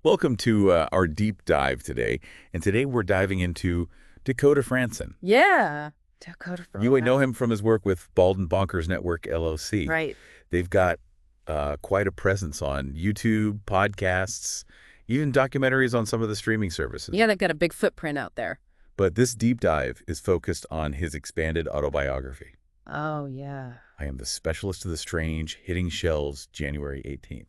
Welcome to our deep dive today. And today we're diving into Dakota Frandsen. Yeah, Dakota Frandsen. You would know him from his work with Bald and Bonkers Network, LLC. Right. They've got quite a presence on YouTube, podcasts, even documentaries on some of the streaming services. Yeah, they've got a big footprint out there. But this deep dive is focused on his expanded autobiography. Oh, yeah. I Am the Specialist of the Strange, hitting shelves January 18th.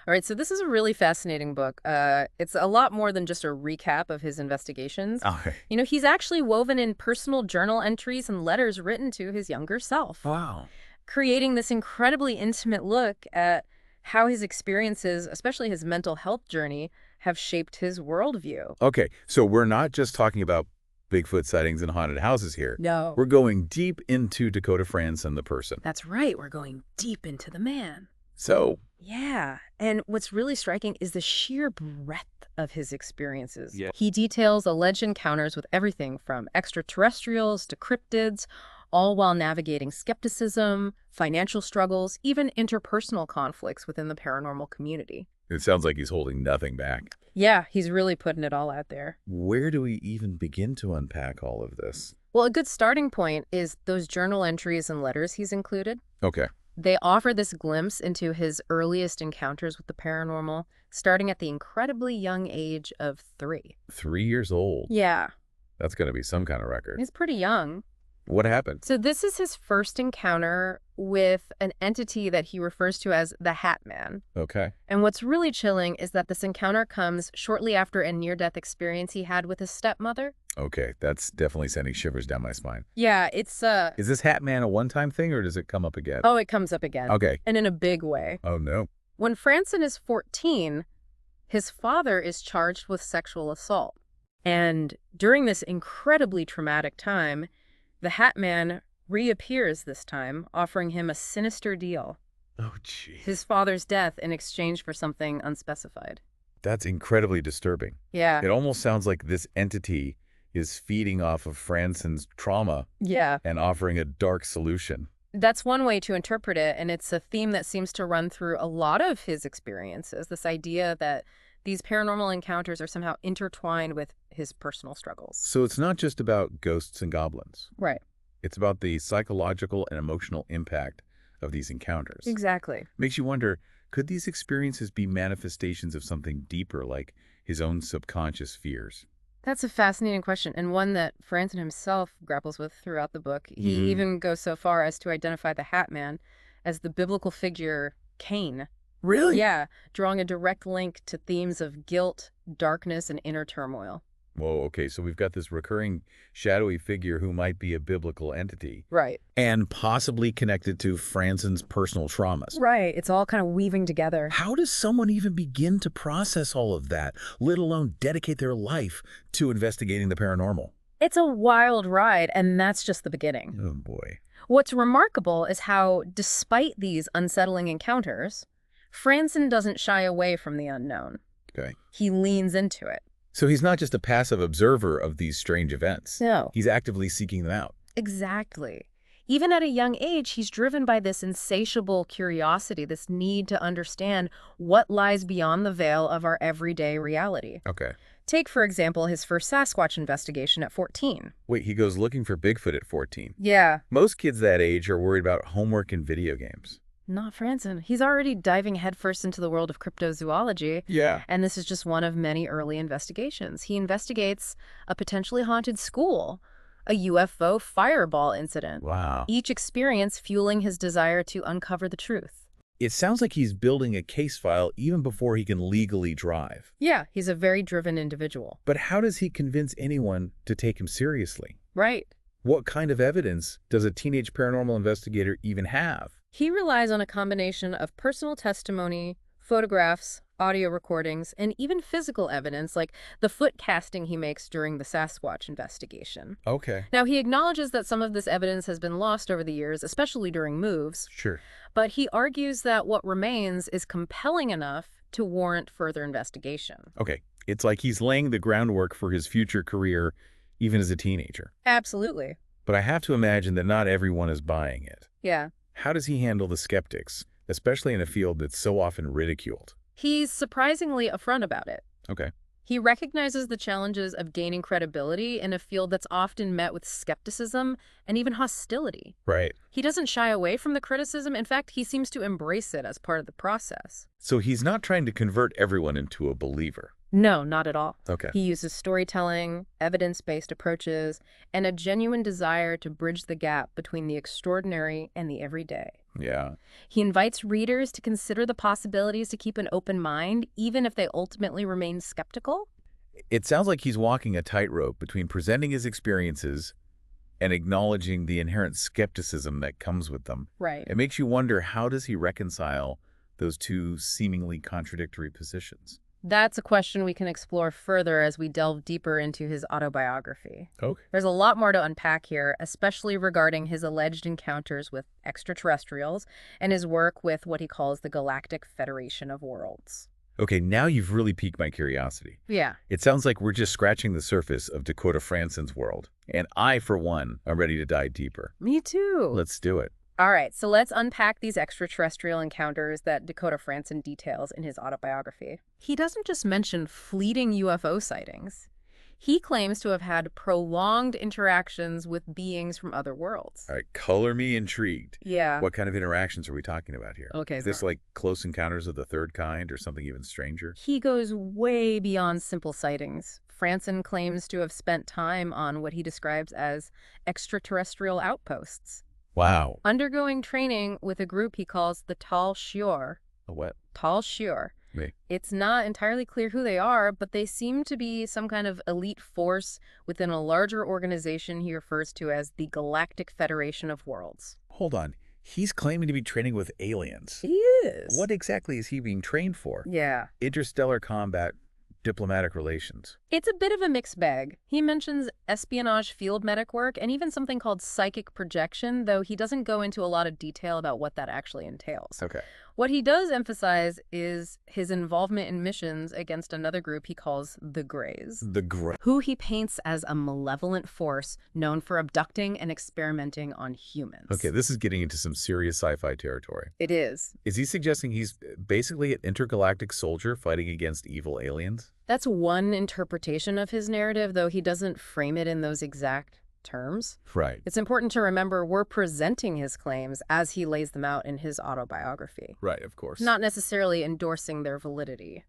All right, so this is a really fascinating book. It's a lot more than just a recap of his investigations. Okay. You know, he's actually woven in personal journal entries and letters written to his younger self. Wow. Creating this incredibly intimate look at how his experiences, especially his mental health journey, have shaped his worldview. Okay, so we're not just talking about Bigfoot sightings and haunted houses here. No. We're going deep into Dakota Frandsen, the person. That's right. We're going deep into the man. So, Yeah, and what's really striking is the sheer breadth of his experiences. Yeah. He details alleged encounters with everything from extraterrestrials to cryptids, all while navigating skepticism, financial struggles, even interpersonal conflicts within the paranormal community. it sounds like he's holding nothing back. Yeah, he's really putting it all out there. Where do we even begin to unpack all of this? Well, a good starting point is those journal entries and letters he's included. Okay. They offer this glimpse into his earliest encounters with the paranormal, starting at the incredibly young age of 3. 3 years old. Yeah, That's going to be some kind of record. he's pretty young. What happened? So this is his first encounter with an entity that he refers to as the Hat Man. Okay. And what's really chilling is that this encounter comes shortly after a near-death experience he had with his stepmother. Okay, that's definitely sending shivers down my spine. Yeah, it's Is this Hat Man a one-time thing, or does it come up again? oh, it comes up again. Okay. And in a big way. Oh, no. When Frandsen is 14, his father is charged with sexual assault. And during this incredibly traumatic time, the Hat Man reappears this time, offering him a sinister deal. Oh, gee. His father's death in exchange for something unspecified. That's incredibly disturbing. Yeah. It almost sounds like this entity is feeding off of Frandsen's trauma Yeah. and offering a dark solution. That's one way to interpret it, and it's a theme that seems to run through a lot of his experiences, this idea that these paranormal encounters are somehow intertwined with his personal struggles. So it's not just about ghosts and goblins. Right. It's about the psychological and emotional impact of these encounters. Exactly. Makes you wonder, could these experiences be manifestations of something deeper, like his own subconscious fears? That's a fascinating question, and one that Frandsen himself grapples with throughout the book. He Mhm. even goes so far as to identify the Hat Man as the biblical figure Cain. Really? Yeah, drawing a direct link to themes of guilt, darkness, and inner turmoil. Whoa, okay, so we've got this recurring shadowy figure who might be a biblical entity Right. and possibly connected to Frandsen's personal traumas. Right. It's all kind of weaving together. How does someone even begin to process all of that, let alone dedicate their life to investigating the paranormal? It's a wild ride, and that's just the beginning. Oh, boy. What's remarkable is how, despite these unsettling encounters, Frandsen doesn't shy away from the unknown. Okay. He leans into it. So he's not just a passive observer of these strange events. No. He's actively seeking them out. Exactly. Even at a young age, he's driven by this insatiable curiosity, this need to understand what lies beyond the veil of our everyday reality. Okay. Take, for example, his first Sasquatch investigation at 14. Wait, he goes looking for Bigfoot at 14. Yeah. Most kids that age are worried about homework and video games. Not Frandsen. He's already diving headfirst into the world of cryptozoology. Yeah. And this is just one of many early investigations. He investigates a potentially haunted school, a UFO fireball incident. Wow. Each experience fueling his desire to uncover the truth. It sounds like he's building a case file even before he can legally drive. Yeah, he's a very driven individual. But how does he convince anyone to take him seriously? Right. What kind of evidence does a teenage paranormal investigator even have? He relies on a combination of personal testimony, photographs, audio recordings, and even physical evidence like the foot casting he makes during the Sasquatch investigation. Okay. Now, he acknowledges that some of this evidence has been lost over the years, especially during moves, Sure. but he argues that what remains is compelling enough to warrant further investigation. Okay. It's like he's laying the groundwork for his future career even as a teenager. Absolutely. But I have to imagine that not everyone is buying it. Yeah. How does he handle the skeptics, especially in a field that's so often ridiculed? He's surprisingly upfront about it. Okay. He recognizes the challenges of gaining credibility in a field that's often met with skepticism and even hostility. Right. He doesn't shy away from the criticism. In fact, he seems to embrace it as part of the process. So he's not trying to convert everyone into a believer. No, not at all. Okay. He uses storytelling, evidence-based approaches, and a genuine desire to bridge the gap between the extraordinary and the everyday. Yeah. He invites readers to consider the possibilities to keep an open mind, even if they ultimately remain skeptical. It sounds like he's walking a tightrope between presenting his experiences and acknowledging the inherent skepticism that comes with them. Right. It makes you wonder, how does he reconcile those two seemingly contradictory positions? That's a question we can explore further as we delve deeper into his autobiography. Okay. There's a lot more to unpack here, especially regarding his alleged encounters with extraterrestrials and his work with what he calls the Galactic Federation of Worlds. Okay, now you've really piqued my curiosity. Yeah. It sounds like we're just scratching the surface of Dakota Frandsen's world. And I, for one, am ready to dive deeper. Me too. Let's do it. All right, so let's unpack these extraterrestrial encounters that Dakota Frandsen details in his autobiography. He doesn't just mention fleeting UFO sightings. He claims to have had prolonged interactions with beings from other worlds. All right, color me intrigued. Yeah. What kind of interactions are we talking about here? Okay, Is this like close encounters of the third kind or something even stranger? He goes way beyond simple sightings. Frandsen claims to have spent time on what he describes as extraterrestrial outposts, Wow. undergoing training with a group he calls the Tal Shior. A what? Tal Shior. Me. It's not entirely clear who they are, but they seem to be some kind of elite force within a larger organization he refers to as the Galactic Federation of Worlds. Hold on. He's claiming to be training with aliens. He is. What exactly is he being trained for? Yeah. Interstellar combat, diplomatic relations. It's a bit of a mixed bag. He mentions espionage field medic work and even something called psychic projection, though he doesn't go into a lot of detail about what that actually entails. Okay. What he does emphasize is his involvement in missions against another group he calls the Greys, who he paints as a malevolent force known for abducting and experimenting on humans. Okay, this is getting into some serious sci-fi territory. It is. Is he suggesting he's basically an intergalactic soldier fighting against evil aliens? That's one interpretation of his narrative, though he doesn't frame it in those exact terms. Right. It's important to remember we're presenting his claims as he lays them out in his autobiography, Right, of course. not necessarily endorsing their validity.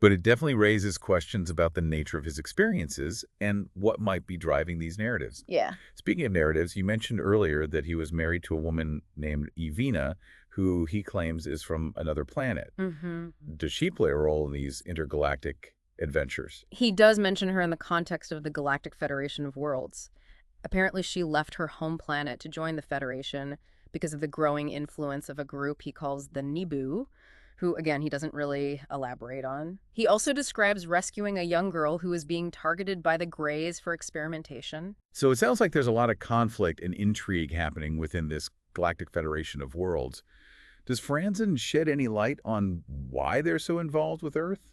But it definitely raises questions about the nature of his experiences and what might be driving these narratives. Yeah. Speaking of narratives, you mentioned earlier that he was married to a woman named Evina, who he claims is from another planet. Mm-hmm. Does she play a role in these intergalactic adventures? He does mention her in the context of the Galactic Federation of Worlds. Apparently, she left her home planet to join the Federation because of the growing influence of a group he calls the Nibu, who, again, he doesn't really elaborate on. He also describes rescuing a young girl who is being targeted by the Greys for experimentation. So it sounds like there's a lot of conflict and intrigue happening within this Galactic Federation of Worlds. Does Frandsen shed any light on why they're so involved with Earth?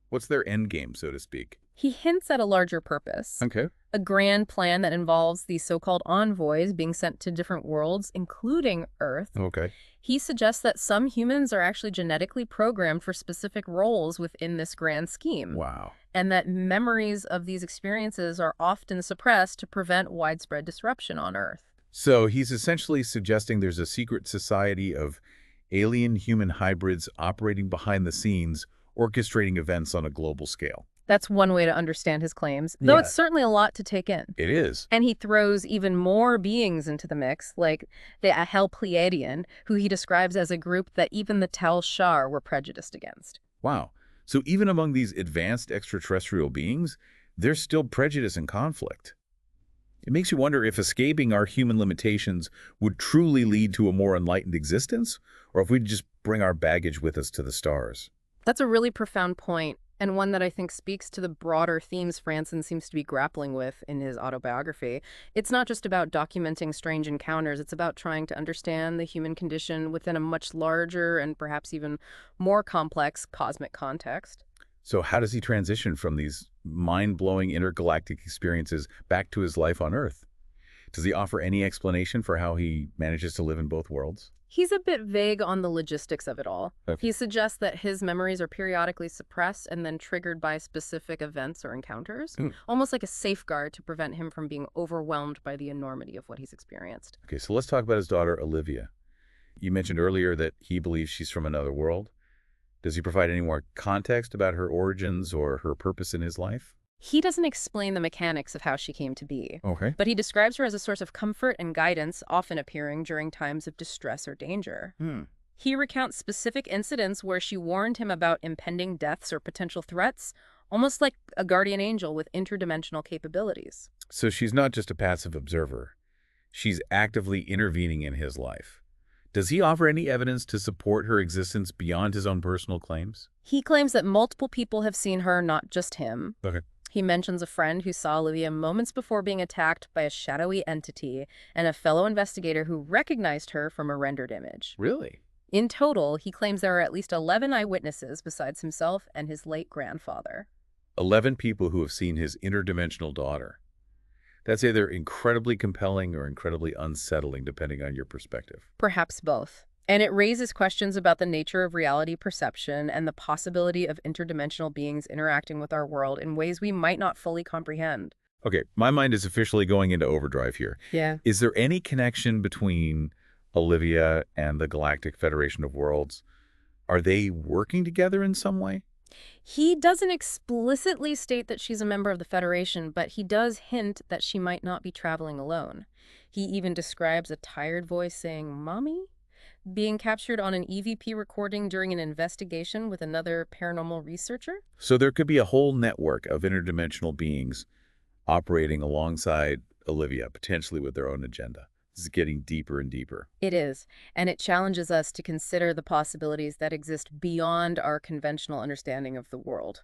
What's their end game, so to speak? He hints at a larger purpose. Okay. A grand plan that involves these so-called envoys being sent to different worlds, including Earth. Okay. He suggests that some humans are actually genetically programmed for specific roles within this grand scheme. Wow. And that memories of these experiences are often suppressed to prevent widespread disruption on Earth. So he's essentially suggesting there's a secret society of alien-human hybrids operating behind the scenes, orchestrating events on a global scale. That's one way to understand his claims, though Yeah. it's certainly a lot to take in. It is. And he throws even more beings into the mix, like the Ahel Pleiadian, who he describes as a group that even the Tal Shar were prejudiced against. Wow. So even among these advanced extraterrestrial beings, there's still prejudice and conflict. It makes you wonder if escaping our human limitations would truly lead to a more enlightened existence, or if we'd just bring our baggage with us to the stars. That's a really profound point, and one that I think speaks to the broader themes Frandsen seems to be grappling with in his autobiography. It's not just about documenting strange encounters, it's about trying to understand the human condition within a much larger and perhaps even more complex cosmic context. So how does he transition from these mind-blowing intergalactic experiences back to his life on Earth? Does he offer any explanation for how he manages to live in both worlds? He's a bit vague on the logistics of it all. Okay. He suggests that his memories are periodically suppressed and then triggered by specific events or encounters, almost like a safeguard to prevent him from being overwhelmed by the enormity of what he's experienced. Okay, so let's talk about his daughter, Olivia. You mentioned earlier that he believes she's from another world. Does he provide any more context about her origins or her purpose in his life? He doesn't explain the mechanics of how she came to be, Okay. but he describes her as a source of comfort and guidance, often appearing during times of distress or danger. He recounts specific incidents where she warned him about impending deaths or potential threats, almost like a guardian angel with interdimensional capabilities. So she's not just a passive observer. She's actively intervening in his life. Does he offer any evidence to support her existence beyond his own personal claims? He claims that multiple people have seen her, not just him. Okay. He mentions a friend who saw Olivia moments before being attacked by a shadowy entity and a fellow investigator who recognized her from a rendered image. Really? In total, he claims there are at least 11 eyewitnesses besides himself and his late grandfather. 11 people who have seen his interdimensional daughter. That's either incredibly compelling or incredibly unsettling, depending on your perspective. Perhaps both. And it raises questions about the nature of reality perception and the possibility of interdimensional beings interacting with our world in ways we might not fully comprehend. Okay, my mind is officially going into overdrive here. Yeah. Is there any connection between Olivia and the Galactic Federation of Worlds? Are they working together in some way? He doesn't explicitly state that she's a member of the Federation, but he does hint that she might not be traveling alone. He even describes a tired voice saying, "Mommy?" being captured on an EVP recording during an investigation with another paranormal researcher. So there could be a whole network of interdimensional beings operating alongside Olivia, potentially with their own agenda. This is getting deeper and deeper. It is, and it challenges us to consider the possibilities that exist beyond our conventional understanding of the world.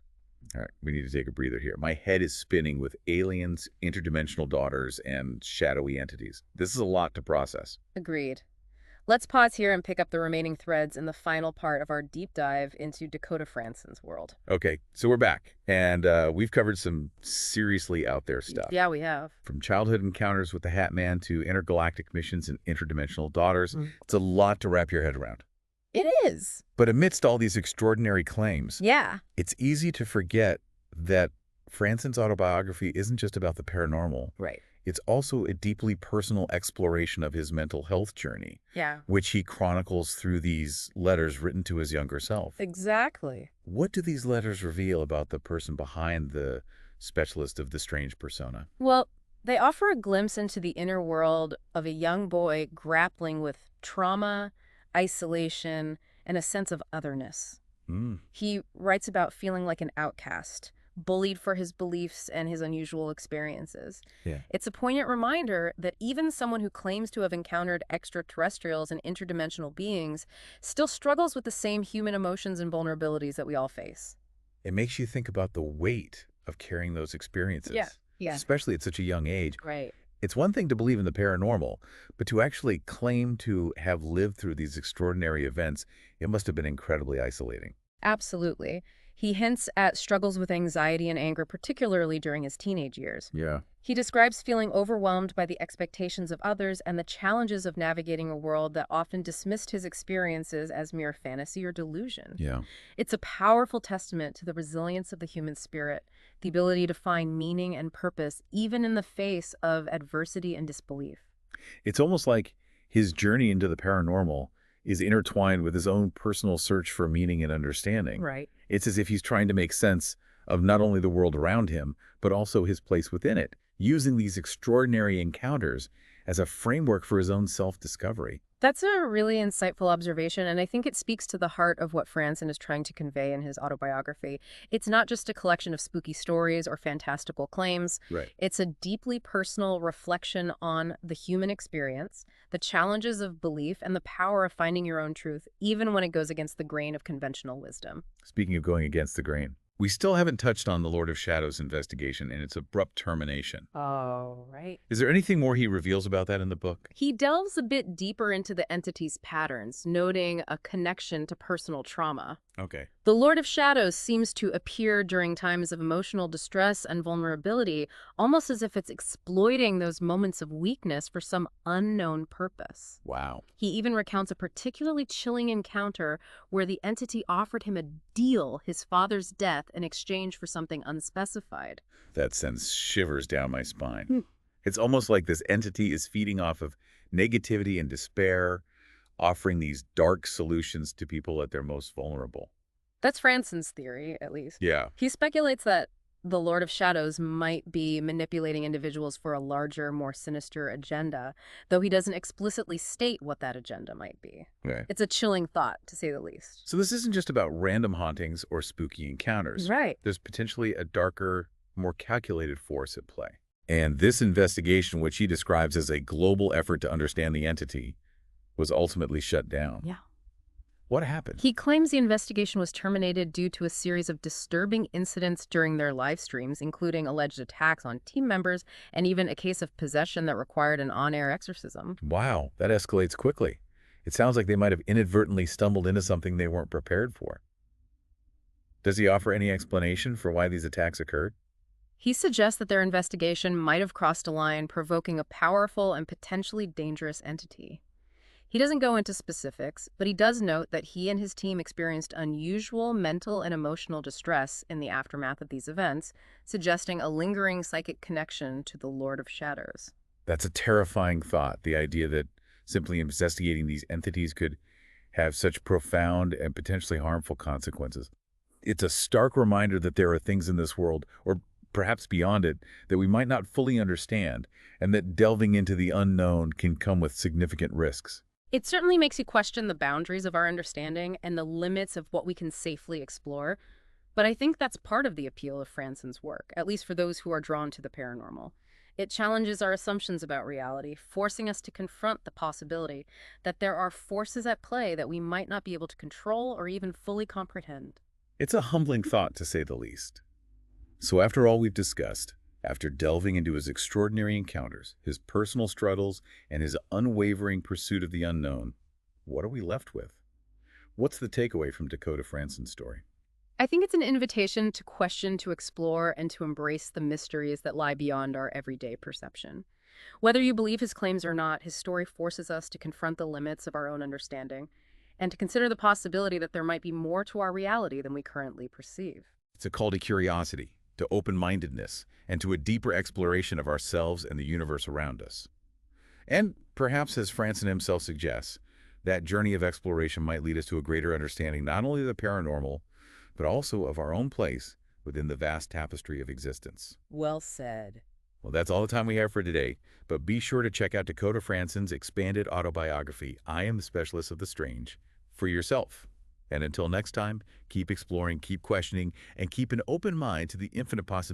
All right, we need to take a breather here. My head is spinning with aliens, interdimensional daughters, and shadowy entities. This is a lot to process. Agreed. Let's pause here and pick up the remaining threads in the final part of our deep dive into Dakota Frandsen's world. Okay, so we're back, and we've covered some seriously out there stuff. Yeah, we have. From childhood encounters with the Hat Man to intergalactic missions and interdimensional daughters. It's a lot to wrap your head around. It is. But amidst all these extraordinary claims, Yeah. it's easy to forget that Frandsen's autobiography isn't just about the paranormal. Right. It's also a deeply personal exploration of his mental health journey, Yeah. which he chronicles through these letters written to his younger self. Exactly. What do these letters reveal about the person behind the specialist of the strange persona? Well, they offer a glimpse into the inner world of a young boy grappling with trauma, isolation, and a sense of otherness. He writes about feeling like an outcast, bullied for his beliefs and his unusual experiences. Yeah. It's a poignant reminder that even someone who claims to have encountered extraterrestrials and interdimensional beings still struggles with the same human emotions and vulnerabilities that we all face. It makes you think about the weight of carrying those experiences. Yeah. Especially at such a young age. Right. It's one thing to believe in the paranormal, but to actually claim to have lived through these extraordinary events, it must have been incredibly isolating. Absolutely. He hints at struggles with anxiety and anger, particularly during his teenage years. Yeah. He describes feeling overwhelmed by the expectations of others and the challenges of navigating a world that often dismissed his experiences as mere fantasy or delusion. Yeah. It's a powerful testament to the resilience of the human spirit, the ability to find meaning and purpose even in the face of adversity and disbelief. It's almost like his journey into the paranormal is intertwined with his own personal search for meaning and understanding. Right. It's as if he's trying to make sense of not only the world around him, but also his place within it, using these extraordinary encounters as a framework for his own self-discovery. That's a really insightful observation, and I think it speaks to the heart of what Frandsen is trying to convey in his autobiography. It's not just a collection of spooky stories or fantastical claims. Right. It's a deeply personal reflection on the human experience, the challenges of belief, and the power of finding your own truth, even when it goes against the grain of conventional wisdom. Speaking of going against the grain, we still haven't touched on the Lord of Shadows investigation and its abrupt termination. Oh, right. Is there anything more he reveals about that in the book? He delves a bit deeper into the entity's patterns, noting a connection to personal trauma. Okay. The Lord of Shadows seems to appear during times of emotional distress and vulnerability, almost as if it's exploiting those moments of weakness for some unknown purpose. Wow. He even recounts a particularly chilling encounter where the entity offered him a deal, his father's death, in exchange for something unspecified. That sends shivers down my spine. Hmm. It's almost like this entity is feeding off of negativity and despair, offering these dark solutions to people at their most vulnerable. That's Fransen's theory, at least. Yeah. He speculates that the Lord of Shadows might be manipulating individuals for a larger, more sinister agenda, though he doesn't explicitly state what that agenda might be. Okay. It's a chilling thought, to say the least. So this isn't just about random hauntings or spooky encounters. Right. There's potentially a darker, more calculated force at play. And this investigation, which he describes as a global effort to understand the entity, was ultimately shut down. Yeah. What happened? He claims the investigation was terminated due to a series of disturbing incidents during their live streams, including alleged attacks on team members and even a case of possession that required an on-air exorcism. Wow, that escalates quickly. It sounds like they might have inadvertently stumbled into something they weren't prepared for. Does he offer any explanation for why these attacks occurred? He suggests that their investigation might have crossed a line, provoking a powerful and potentially dangerous entity. He doesn't go into specifics, but he does note that he and his team experienced unusual mental and emotional distress in the aftermath of these events, suggesting a lingering psychic connection to the Lord of Shadows. That's a terrifying thought, the idea that simply investigating these entities could have such profound and potentially harmful consequences. It's a stark reminder that there are things in this world, or perhaps beyond it, that we might not fully understand, and that delving into the unknown can come with significant risks. It certainly makes you question the boundaries of our understanding and the limits of what we can safely explore, but I think that's part of the appeal of Fransen's work, at least for those who are drawn to the paranormal. It challenges our assumptions about reality, forcing us to confront the possibility that there are forces at play that we might not be able to control or even fully comprehend. It's a humbling thought, to say the least. So after all we've discussed, after delving into his extraordinary encounters, his personal struggles, and his unwavering pursuit of the unknown, what are we left with? What's the takeaway from Dakota Frandsen's story? I think it's an invitation to question, to explore, and to embrace the mysteries that lie beyond our everyday perception. Whether you believe his claims or not, his story forces us to confront the limits of our own understanding and to consider the possibility that there might be more to our reality than we currently perceive. It's a call to curiosity, to open-mindedness, and to a deeper exploration of ourselves and the universe around us. And perhaps, as Frandsen himself suggests, that journey of exploration might lead us to a greater understanding not only of the paranormal, but also of our own place within the vast tapestry of existence. Well said. Well, that's all the time we have for today, but be sure to check out Dakota Frandsen's expanded autobiography, I Am the Specialist of the Strange, for yourself. And until next time, keep exploring, keep questioning, and keep an open mind to the infinite possibilities